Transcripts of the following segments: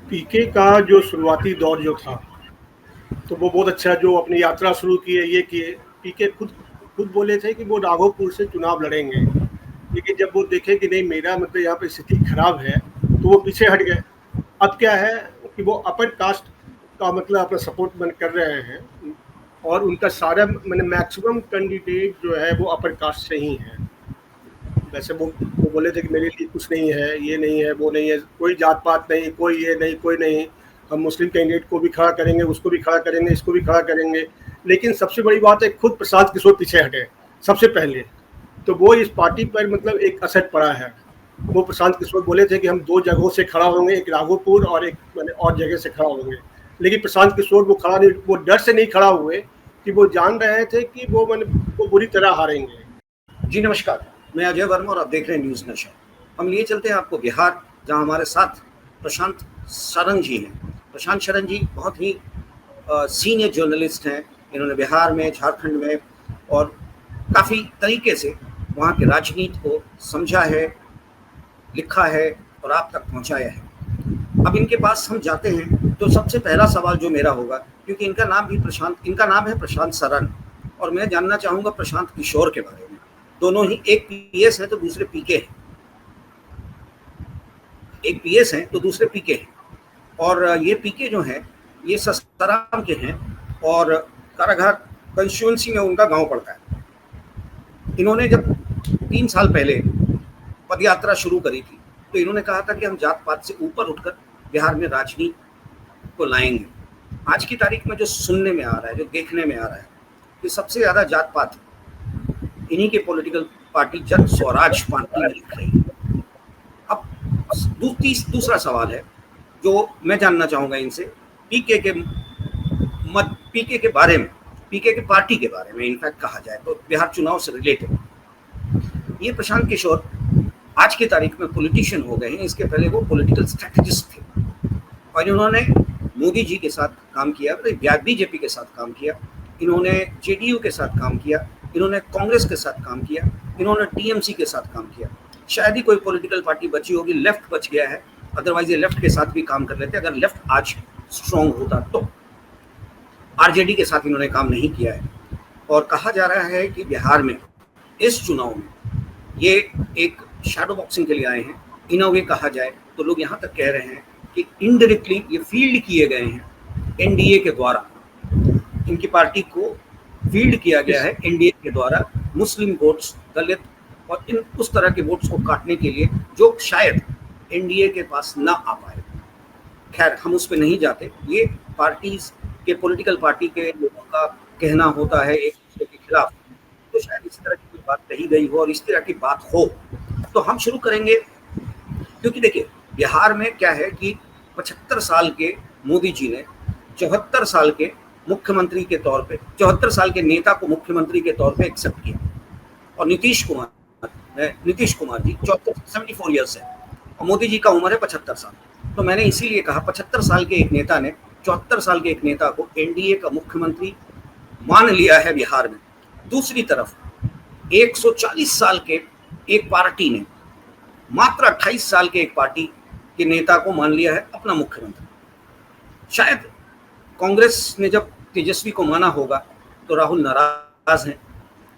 पीके का जो शुरुआती दौर जो था, तो वो बहुत अच्छा जो अपनी यात्रा शुरू की है, ये किए। पीके खुद खुद बोले थे कि वो राघोपुर से चुनाव लड़ेंगे, लेकिन जब वो देखे कि नहीं मेरा मतलब यहाँ पे स्थिति खराब है, तो वो पीछे हट गए। अब क्या है कि वो अपर कास्ट का मतलब अपना सपोर्ट मन कर रहे हैं, और उनका सारा मैंने मैक्सिमम कैंडिडेट जो है वो अपर कास्ट से ही है। वैसे वो बोले थे कि मेरे लिए कुछ नहीं है, ये नहीं है, वो नहीं है, कोई जात पात नहीं, कोई ये नहीं, कोई नहीं, हम मुस्लिम कैंडिडेट को भी खड़ा करेंगे, उसको भी खड़ा करेंगे, इसको भी खड़ा करेंगे। लेकिन सबसे बड़ी बात है, खुद प्रशांत किशोर पीछे हटे सबसे पहले। तो वो इस पार्टी पर मतलब एक असर पड़ा है। वो प्रशांत किशोर बोले थे कि हम दो जगहों से खड़ा होंगे, एक राघोपुर और एक मैंने और जगह से खड़ा होंगे। लेकिन प्रशांत किशोर वो खड़ा नहीं, वो डर से नहीं खड़ा हुए कि वो जान रहे थे कि वो मैंने वो बुरी तरह हारेंगे। जी नमस्कार, मैं अजय वर्मा और आप देख रहे हैं न्यूज़ नशा। हम लिए चलते हैं आपको बिहार, जहां हमारे साथ प्रशांत शरण जी हैं। प्रशांत शरण जी बहुत ही सीनियर जर्नलिस्ट हैं। इन्होंने बिहार में, झारखंड में और काफ़ी तरीके से वहाँ के राजनीति को समझा है, लिखा है और आप तक पहुँचाया है। अब इनके पास हम जाते हैं तो सबसे पहला सवाल जो मेरा होगा, क्योंकि इनका नाम है प्रशांत शरण, और मैं जानना चाहूँगा प्रशांत किशोर के बारे में। दोनों ही, एक पीएस है तो दूसरे पीके हैं, एक पीएस हैं तो दूसरे पीके हैं। और ये पीके जो हैं ये ससाराम के हैं और कारागार कंस्टिट्यूंसी में उनका गांव पड़ता है। इन्होंने जब 3 साल पहले पदयात्रा शुरू करी थी तो इन्होंने कहा था कि हम जात पात से ऊपर उठकर बिहार में राजनीति को लाएंगे। आज की तारीख में जो सुनने में आ रहा है, जो देखने में आ रहा है, कि सबसे ज़्यादा जात पात इन्हीं के पॉलिटिकल पार्टी जन स्वराज पार्टी में लिख रही है। अब दूसरा सवाल है जो मैं जानना चाहूँगा इनसे, पीके के बारे में, पीके के पार्टी के बारे में इनफैक्ट कहा जाए तो बिहार चुनाव से रिलेटेड। ये प्रशांत किशोर आज की तारीख में पॉलिटिशियन हो गए हैं। इसके पहले वो पॉलिटिकल स्ट्रैटेजिस्ट थे और इन्होंने मोदी जी के साथ काम किया, बीजेपी के साथ काम किया, इन्होंने जेडीयू के साथ काम किया, इन्होंने कांग्रेस के साथ काम किया, इन्होंने टीएमसी के साथ काम किया। शायद ही कोई पॉलिटिकल पार्टी बची होगी, लेफ्ट बच गया है, अदरवाइज ये लेफ्ट के साथ भी काम कर लेते अगर लेफ्ट आज स्ट्रॉन्ग होता तो। आरजेडी के साथ इन्होंने काम नहीं किया है और कहा जा रहा है कि बिहार में इस चुनाव में ये एक शैडो बॉक्सिंग के लिए आए हैं। इन अ वे कहा जाए तो लोग यहाँ तक कह रहे हैं कि इनडायरेक्टली ये फील्ड किए गए हैं एनडीए के द्वारा। इनकी पार्टी को फील्ड किया गया है एनडीए के द्वारा, मुस्लिम वोट्स, दलित और इन उस तरह के वोट्स को काटने के लिए जो शायद एनडीए के पास ना आ पाए। खैर, हम उस पर नहीं जाते। ये पार्टीज के, पॉलिटिकल पार्टी के लोगों का कहना होता है एक दूसरे के खिलाफ, तो शायद इस तरह की कोई बात कही गई हो और इस तरह की बात हो तो हम शुरू करेंगे। क्योंकि देखिए, बिहार में क्या है कि 75 साल के मोदी जी ने 74 साल के मुख्यमंत्री के तौर पे, 74 साल के नेता को मुख्यमंत्री के तौर पे एक्सेप्ट किया। और नीतीश कुमार जी 74 ईयर्स है और मोदी जी का उम्र है 75 साल। तो मैंने इसीलिए कहा 75 साल के एक नेता ने 74 साल के एक नेता को एनडीए का मुख्यमंत्री मान लिया है बिहार में। दूसरी तरफ 140 साल के एक पार्टी ने मात्र 28 साल के एक पार्टी के नेता को मान लिया है अपना मुख्यमंत्री। शायद कांग्रेस ने जब तेजस्वी को माना होगा तो राहुल नाराज हैं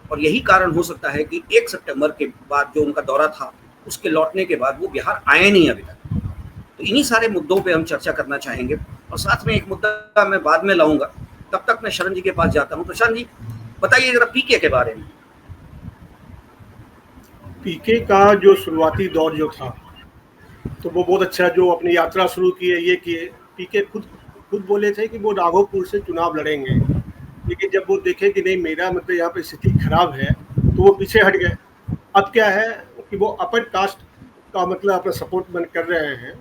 और यही कारण हो सकता है कि 1 सितंबर के बाद जो उनका दौरा था उसके लौटने के बाद वो बिहार आए नहीं अभी तक। तो इन्हीं सारे मुद्दों पे हम चर्चा करना चाहेंगे और साथ में एक मुद्दा मैं बाद में लाऊंगा। तब तक मैं शरण जी के पास जाता हूँ। प्रशांत जी, बताइए जरा पीके के बारे में। पीके का जो शुरुआती दौर जो था, तो वो बहुत अच्छा जो अपनी यात्रा शुरू की है, ये किए। पीके खुद बोले थे कि वो राघोपुर से चुनाव लड़ेंगे, लेकिन जब वो देखे कि नहीं मेरा मतलब यहाँ पे स्थिति खराब है, तो वो पीछे हट गए। अब क्या है कि वो अपर कास्ट का मतलब अपना सपोर्ट मन कर रहे हैं,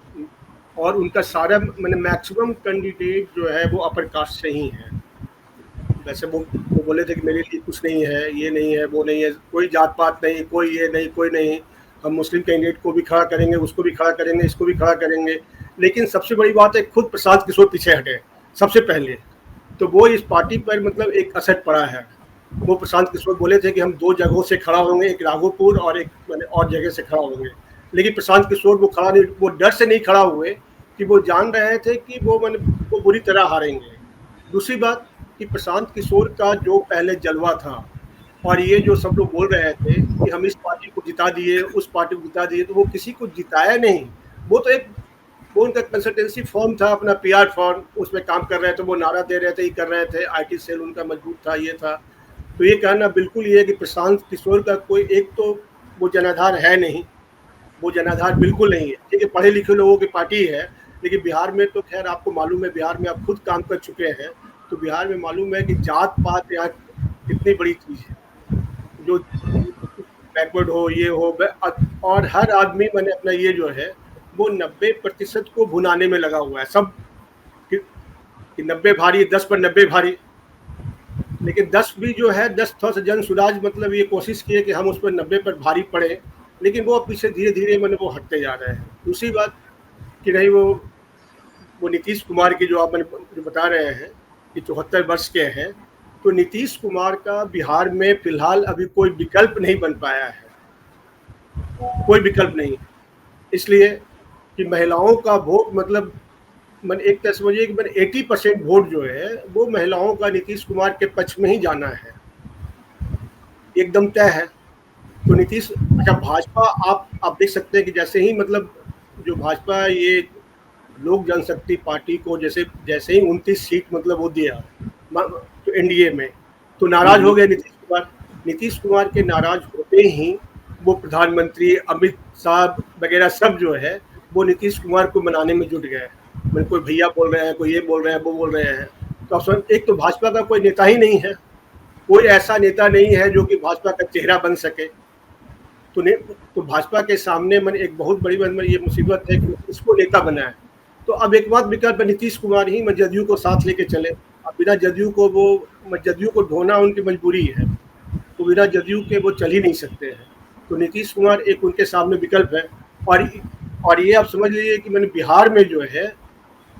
और उनका सारा मैंने मैक्सिमम कैंडिडेट जो है वो अपर कास्ट से ही है। वैसे वो बोले थे कि मेरे लिए कुछ नहीं है, ये नहीं है, वो नहीं है, कोई जात पात नहीं, कोई ये नहीं, कोई नहीं, हम मुस्लिम कैंडिडेट को भी खड़ा करेंगे, उसको भी खड़ा करेंगे, इसको भी खड़ा करेंगे। लेकिन सबसे बड़ी बात है, खुद प्रशांत किशोर पीछे हटे सबसे पहले। तो वो इस पार्टी पर मतलब एक असर पड़ा है। वो प्रशांत किशोर बोले थे कि हम दो जगहों से खड़ा होंगे, एक राघोपुर और एक मैंने और जगह से खड़ा होंगे। लेकिन प्रशांत किशोर वो खड़ा नहीं, वो डर से नहीं खड़ा हुए कि वो जान रहे थे कि वो बुरी तरह हारेंगे। दूसरी बात कि प्रशांत किशोर का जो पहले जलवा था और ये जो सब लोग बोल रहे थे कि हम इस पार्टी को जिता दिए, उस पार्टी को जिता दिए, तो वो किसी को जिताया नहीं। वो उनका कंसल्टेंसी फॉर्म था, अपना पीआर फॉर्म, उसमें काम कर रहे थे, वो नारा दे रहे थे, ये कर रहे थे, आईटी सेल उनका मजबूत था, ये था। तो ये कहना बिल्कुल ये है कि प्रशांत किशोर का कोई एक तो वो जनाधार है नहीं, वो जनाधार बिल्कुल नहीं है। ठीक है, पढ़े लिखे लोगों की पार्टी है, लेकिन बिहार में तो खैर आपको मालूम है, बिहार में आप खुद काम कर चुके हैं, तो बिहार में मालूम है कि जात पात यहाँ कितनी बड़ी चीज़ है, जो बैकवर्ड हो, ये हो, और हर आदमी मैंने अपना ये जो है वो 90% को भुनाने में लगा हुआ है सब, कि 90 भारी, 10 पर 90 भारी। लेकिन 10 भी जो है, 10 थोड़ा सा जन सुराज मतलब ये कोशिश किए कि हम उस पर 90 पर भारी पड़े, लेकिन वो पीछे धीरे धीरे मैंने वो हटते जा रहे हैं। दूसरी बात कि नहीं, वो नीतीश कुमार की जो आप जो बता रहे हैं कि 74 वर्ष के हैं, तो नीतीश कुमार का बिहार में फिलहाल अभी कोई विकल्प नहीं बन पाया है, कोई विकल्प नहीं। इसलिए कि महिलाओं का वोट मतलब मन एक तरह समझिए कि 80% वोट जो है वो महिलाओं का नीतीश कुमार के पक्ष में ही जाना है, एकदम तय है। तो नीतीश, अच्छा भाजपा आप देख सकते हैं कि जैसे ही मतलब जो भाजपा ये लोक जनशक्ति पार्टी को जैसे ही 29 सीट मतलब वो दिया तो एनडीए में, तो नाराज हो गए नीतीश कुमार। नीतीश कुमार के नाराज होते ही वो प्रधानमंत्री अमित शाह वगैरह सब जो है वो नीतीश कुमार को मनाने में जुट गए। मैंने कोई भैया बोल रहे हैं, कोई ये बोल रहे हैं, वो बोल रहे हैं। तो एक तो भाजपा का कोई नेता ही नहीं है, कोई ऐसा नेता नहीं है जो कि भाजपा का चेहरा बन सके। तो भाजपा के सामने मन एक बहुत बड़ी ये मुसीबत है कि इसको नेता बनाए। तो अब एक बात विकल्प नीतीश कुमार ही जदयू को साथ लेके चले। अब बिना जदयू को जदयू को ढोना उनकी मजबूरी है, तो बिना जदयू के वो चल ही नहीं सकते हैं। तो नीतीश कुमार एक उनके सामने विकल्प है। और ये आप समझ लीजिए कि मैंने बिहार में जो है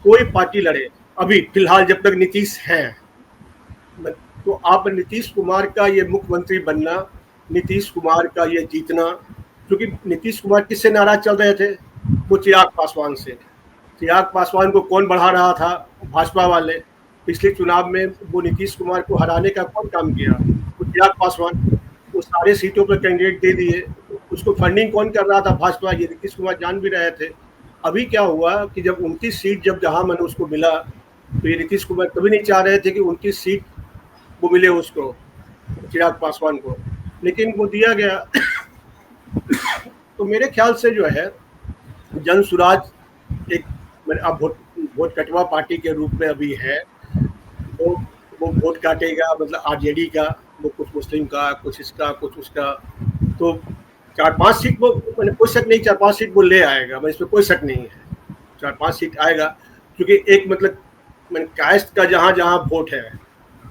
कोई पार्टी लड़े अभी फिलहाल जब तक नीतीश हैं, तो आप नीतीश कुमार का ये मुख्यमंत्री बनना, नीतीश कुमार का ये जीतना, क्योंकि नीतीश कुमार किससे नाराज चल रहे थे? वो चिराग पासवान से। चिराग पासवान को कौन बढ़ा रहा था? भाजपा वाले। पिछले चुनाव में वो नीतीश कुमार को हराने का कौन काम किया? वो चिराग पासवान। वो सारे सीटों पर कैंडिडेट दे दिए, उसको फंडिंग कौन कर रहा था? भाजपा। ये नीतीश कुमार जान भी रहे थे। अभी क्या हुआ कि जब 29 सीट जहाँ मैंने उसको मिला, तो ये नीतीश कुमार कभी नहीं चाह रहे थे कि 29 सीट वो मिले उसको, चिराग पासवान को, लेकिन वो दिया गया। तो मेरे ख्याल से जो है जन सुराज एक अब वोट कटवा पार्टी के रूप में अभी है, वो वोट काटेगा, मतलब आरजेडी का, वो कुछ मुस्लिम का, कुछ इसका, कुछ उसका। तो 4-5 सीट वो, मैंने कोई शक नहीं, 4-5 सीट वो ले आएगा, मैं इसमें कोई शक नहीं है, 4-5 सीट आएगा। क्योंकि एक मतलब मैंने कास्ट का जहाँ वोट है,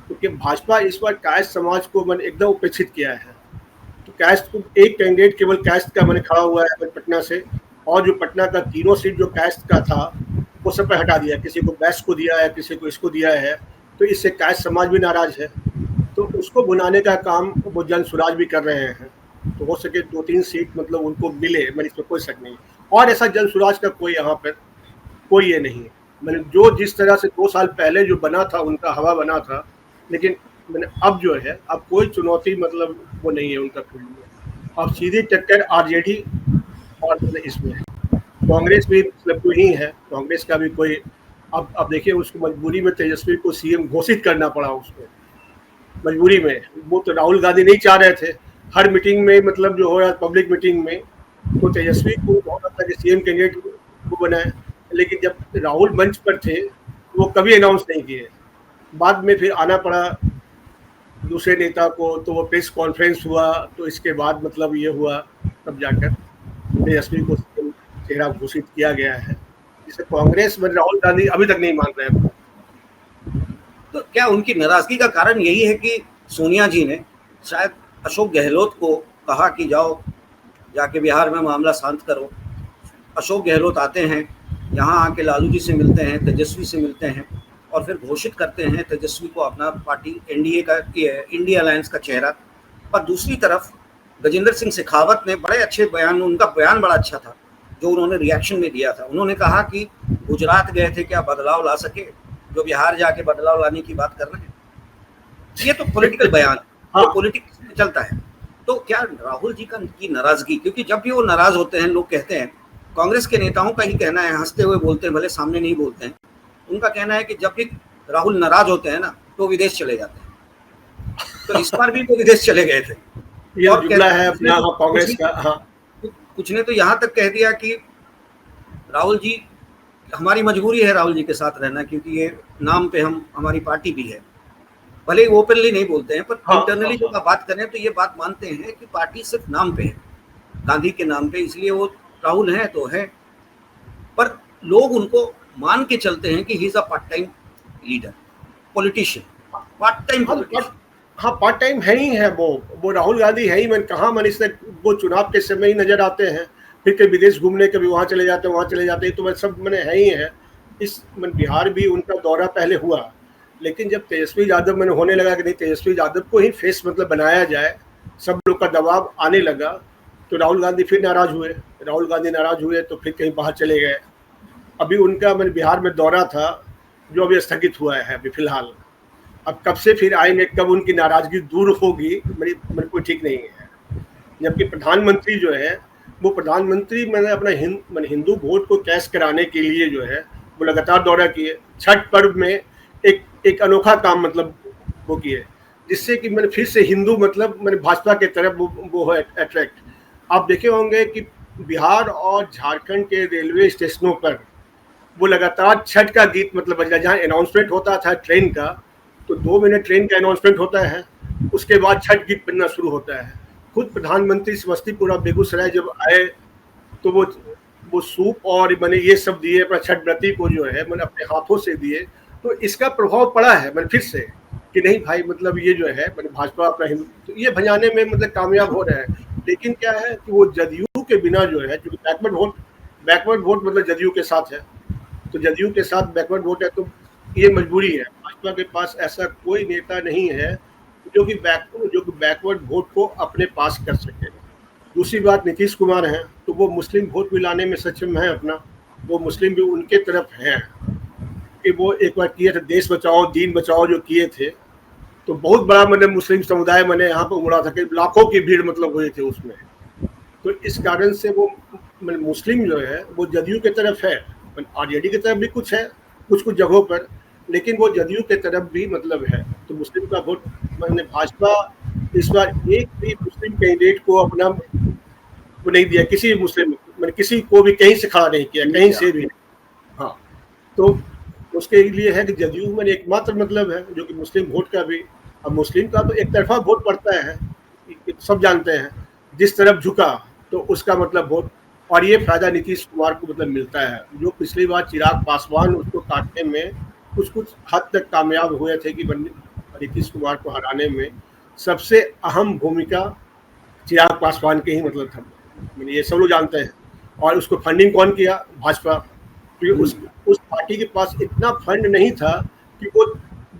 क्योंकि भाजपा इस बार कास्ट समाज को मैंने एकदम उपेक्षित किया है। तो कास्ट को एक कैंडिडेट केवल कास्ट का मैंने खड़ा हुआ है पटना से, और जो पटना का तीनों सीट जो कास्ट का था वो सब पे हटा दिया, किसी को बैस्ट को दिया है, किसी को इसको दिया है। तो इससे कास्ट समाज भी नाराज है, तो उसको बुलाने का काम वो जन सुराज भी कर रहे हैं। तो हो सके 2-3 सीट मतलब उनको मिले, मैंने इसमें कोई शक नहीं। और ऐसा जन सुराज का कोई यहाँ पर कोई ये नहीं है। मैंने जो जिस तरह से 2 साल पहले जो बना था उनका हवा बना था, लेकिन मैंने अब जो है अब कोई चुनौती मतलब वो नहीं है उनका फील्ड में। अब सीधी टक्कर आरजेडी और इसमें है। कांग्रेस भी मतलब कोई ही है, कांग्रेस का भी कोई अब देखिए, उसको मजबूरी में तेजस्वी को सीएम घोषित करना पड़ा, उसको मजबूरी में। वो तो राहुल गांधी नहीं चाह रहे थे, हर मीटिंग में मतलब जो हो रहा पब्लिक मीटिंग में, तो तेजस्वी को बहुत अच्छा कि सीएम कैंडिडेट को बनाए, लेकिन जब राहुल मंच पर थे वो कभी अनाउंस नहीं किए। बाद में फिर आना पड़ा दूसरे नेता को, तो वो प्रेस कॉन्फ्रेंस हुआ, तो इसके बाद मतलब ये हुआ, तब जाकर तेजस्वी को चेहरा घोषित किया गया है, जिसे कांग्रेस में राहुल गांधी अभी तक नहीं मान रहे हैं। तो क्या उनकी नाराजगी का कारण यही है कि सोनिया जी ने शायद अशोक गहलोत को कहा कि जाओ जाके बिहार में मामला शांत करो? अशोक गहलोत आते हैं यहाँ, आके लालू जी से मिलते हैं, तेजस्वी से मिलते हैं, और फिर घोषित करते हैं तेजस्वी को अपना पार्टी एनडीए का, इंडिया अलायंस का चेहरा। और दूसरी तरफ गजेंद्र सिंह शेखावत ने बड़े अच्छे बयान, उनका बयान बड़ा अच्छा था जो उन्होंने रिएक्शन में दिया था, उन्होंने कहा कि गुजरात गए थे क्या बदलाव ला सके, जो बिहार जाके बदलाव लाने की बात कर रहे हैं। ये तो पॉलिटिकल बयान, हाँ। जो पॉलिटिक्स में चलता है। तो क्या राहुल जी की नाराजगी, क्योंकि जब भी वो नाराज होते हैं, लोग कहते हैं, कांग्रेस के नेताओं का ही कहना है, हंसते हुए बोलते हैं, भले सामने नहीं बोलते हैं, उनका कहना है कि जब भी राहुल नाराज होते हैं ना तो विदेश चले जाते हैं। तो इस बार भी वो विदेश चले गए थे। ये जुमला है अपना कांग्रेस का। हाँ, कुछ ने तो यहाँ तक कह दिया कि राहुल जी, हमारी मजबूरी है राहुल जी के साथ रहना, क्योंकि ये नाम पे हमारी पार्टी भी है। भले ही ओपनली नहीं बोलते हैं, पर इंटरनली जब बात करें तो ये बात मानते हैं कि पार्टी सिर्फ नाम पे है, गांधी के नाम पे, इसलिए वो राहुल है तो है। पर लोग उनको मान के चलते हैं कि he is a part time leader, politician, part time politician. हाँ, पार्ट टाइम है ही है वो राहुल गांधी है ही। मैंने कहा, मैंने इससे वो चुनाव के समय ही नजर आते हैं, फिर कभी विदेश घूमने, कभी वहाँ चले जाते हैं, वहाँ चले जाते हैं, तो मैं सब मैंने है ही है। इस बिहार भी उनका दौरा पहले हुआ, लेकिन जब तेजस्वी यादव मैंने होने लगा कि नहीं, तेजस्वी यादव को ही फेस मतलब बनाया जाए, सब लोग का दबाव आने लगा, तो राहुल गांधी फिर नाराज हुए तो फिर कहीं बाहर चले गए। अभी उनका मैंने बिहार में दौरा था, जो अभी स्थगित हुआ है अभी फिलहाल। अब कब से फिर आएंगे, कब उनकी नाराजगी दूर होगी, मेरी कोई ठीक नहीं है। जबकि प्रधानमंत्री जो है, वो प्रधानमंत्री मैंने अपना हिंदू वोट को कैश कराने के लिए जो है वो लगातार दौरा किए। छठ पर्व में एक अनोखा काम मतलब वो किए, जिससे कि मैंने फिर से हिंदू मतलब मैंने भाजपा के तरफ वो है अट्रैक्ट। आप देखे होंगे कि बिहार और झारखंड के रेलवे स्टेशनों पर वो लगातार छठ का गीत मतलब बज रहा, जहाँ अनाउंसमेंट होता था ट्रेन का, तो 2 मिनट ट्रेन का अनाउंसमेंट होता है, उसके बाद छठ गीत बनना शुरू होता है। खुद प्रधानमंत्री समस्तीपुर और बेगूसराय जब आए तो वो सूप और मैंने ये सब दिए अपना छठ व्रती को, जो है मैंने अपने हाथों से दिए। तो इसका प्रभाव पड़ा है मैंने फिर से कि नहीं भाई, मतलब ये जो है मैंने भाजपा अपना हिंदू, तो ये भजाने में मतलब कामयाब हो रहे हैं। लेकिन क्या है कि वो जदयू के बिना जो है, जो बैकवर्ड वोट मतलब जदयू के साथ है, तो जदयू के साथ बैकवर्ड वोट है, तो ये मजबूरी है। भाजपा के पास ऐसा कोई नेता नहीं है जो कि बैकवर्ड वोट को अपने पास कर सके। दूसरी बात, नीतीश कुमार हैं, तो वो मुस्लिम वोट भी लाने में सक्षम है अपना, वो मुस्लिम भी उनके तरफ हैं कि वो एक बार किए थे देश बचाओ दीन बचाओ जो किए थे, तो बहुत बड़ा मैंने मुस्लिम समुदाय मैंने यहाँ पर उमड़ा था कि लाखों की भीड़ मतलब हुई थी उसमें। तो इस कारण से वो मुस्लिम जो है वो जदयू की तरफ है, आरजेडी की तरफ भी कुछ है कुछ जगहों पर, लेकिन वो जदयू के तरफ भी मतलब है। तो मुस्लिम का वोट मैंने भाजपा इस बार एक भी मुस्लिम कैंडिडेट को अपना वो नहीं दिया, किसी मुस्लिम मैंने किसी को भी कहीं से खड़ा नहीं किया, कहीं से भी। हाँ, तो उसके लिए है कि जदयू में एकमात्र मतलब है जो कि मुस्लिम वोट का भी, अब मुस्लिम का तो एक तरफा वोट पड़ता है, सब जानते हैं, जिस तरफ झुका तो उसका मतलब वोट, और ये फायदा नीतीश कुमार को मतलब मिलता है, जो पिछली बार चिराग पासवान उसको काटने में कुछ हद तक कामयाब हुए थे कि नीतीश कुमार को हराने में सबसे अहम भूमिका चिराग पासवान के ही मतलब था, ये सब लोग जानते हैं। और उसको फंडिंग कौन किया? भाजपा, क्योंकि उस पार्टी के पास इतना फंड नहीं था कि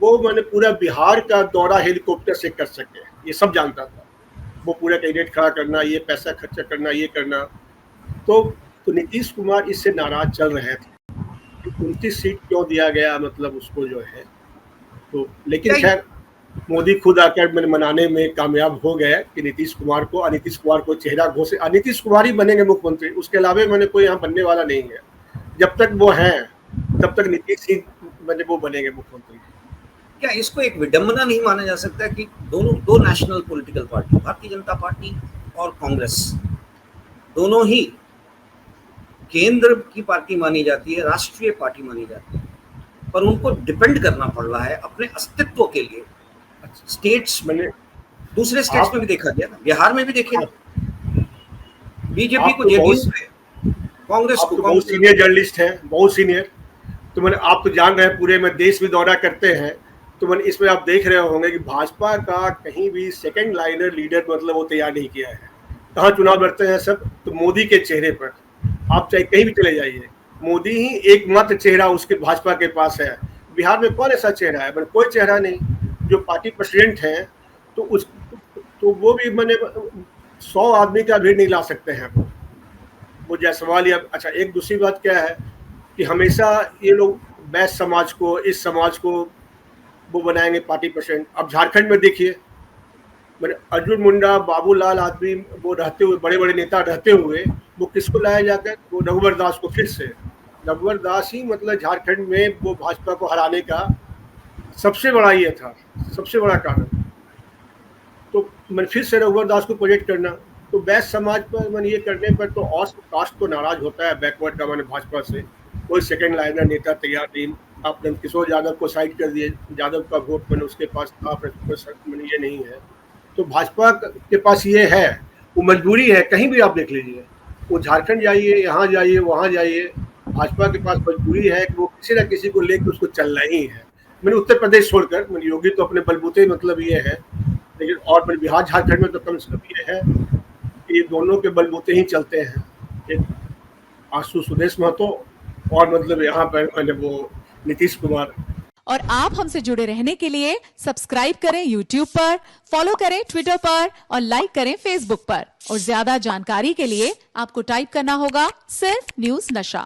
वो मैंने पूरा बिहार का दौरा हेलीकॉप्टर से कर सके, ये सब जानता था। वो पूरा कैंडिडेट खड़ा करना, ये पैसा खर्चा करना, ये करना, तो नीतीश कुमार इससे नाराज चल रहे थे कि 29 सीट क्यों दिया गया मतलब उसको जो है। तो लेकिन खैर मोदी खुद आकर मैंने मनाने में कामयाब हो गए कि नीतीश कुमार को चेहरा घोषित, नीतीश कुमार ही बनेंगे मुख्यमंत्री, उसके अलावा मैंने कोई यहाँ बनने वाला नहीं है। जब तक वो हैं तब तक नीतीश ही वो बनेंगे मुख्यमंत्री। क्या इसको एक विडंबना नहीं माना जा सकता कि दो national political party, Bharatiya Janata party और कांग्रेस, दोनों ही केंद्र की पार्टी मानी जाती है, राष्ट्रीय पार्टी मानी जाती है, पर उनको डिपेंड करना पड़ रहा है अपने अस्तित्व के लिए स्टेट्स में, दूसरे स्टेट्स में भी देखा गया ना, बिहार में भी देखिए, बीजेपी को जेडीयू पे, कांग्रेस को, बहुत सीनियर जर्नलिस्ट है, बहुत सीनियर, तो आप तो जान रहे हैं, पूरे में देश भी दौरा करते हैं, तो इसमें आप देख रहे होंगे कि भाजपा का कहीं भी सेकंड लाइनर लीडर मतलब वो तैयार नहीं किया है। कहाँ चुनाव लड़ते हैं सब, तो मोदी के चेहरे पर, आप चाहे कहीं भी चले जाइए, मोदी ही एकमात्र चेहरा उसके भाजपा के पास है। बिहार में कौन ऐसा चेहरा है? कोई चेहरा नहीं। जो पार्टी प्रेसिडेंट हैं तो वो भी 100 आदमी का भीड़ नहीं ला सकते हैं, वो जायसवाल या अच्छा एक दूसरी बात क्या है कि हमेशा ये लोग बैस समाज को, इस समाज को वो बनाएंगे पार्टी प्रेसिडेंट। अब झारखंड में देखिए, मैंने अर्जुन मुंडा, बाबूलाल आदमी वो रहते हुए, बड़े बड़े नेता रहते हुए, वो किसको लाया जाकर, वो रघुवर दास को। फिर से रघुवर दास ही मतलब झारखंड में वो भाजपा को हराने का सबसे बड़ा ये था, सबसे बड़ा कारण। तो मैं फिर से रघुवर दास को प्रोजेक्ट करना, तो बैस समाज पर मैंने ये करने पर तो और कास्ट तो नाराज होता है बैकवर्ड का, मैंने भाजपा से कोई सेकंड लाइनर नेता तैयार नहीं। आप किशोर यादव को साइड कर दिए, यादव का वोट मैंने उसके पास था, मैंने ये नहीं है। तो भाजपा के पास ये है, वो मजबूरी है। कहीं भी आप देख लीजिए, वो झारखंड जाइए, यहाँ जाइए, वहाँ जाइए, भाजपा के पास मजबूरी है कि वो किसी न किसी को लेकर उसको चलना ही है। मैंने उत्तर प्रदेश छोड़कर, मैंने योगी तो अपने बलबूते मतलब ये है, लेकिन और मैंने बिहार झारखंड में तो कम से कम ये है कि ये दोनों के बलबूते ही चलते हैं। एक आशु सुदेश महतो और मतलब यहाँ पर मैंने वो नीतीश कुमार। और आप हमसे जुड़े रहने के लिए सब्सक्राइब करें YouTube पर, फॉलो करें Twitter पर और लाइक करें Facebook पर। और ज्यादा जानकारी के लिए आपको टाइप करना होगा सिर्फ न्यूज नशा।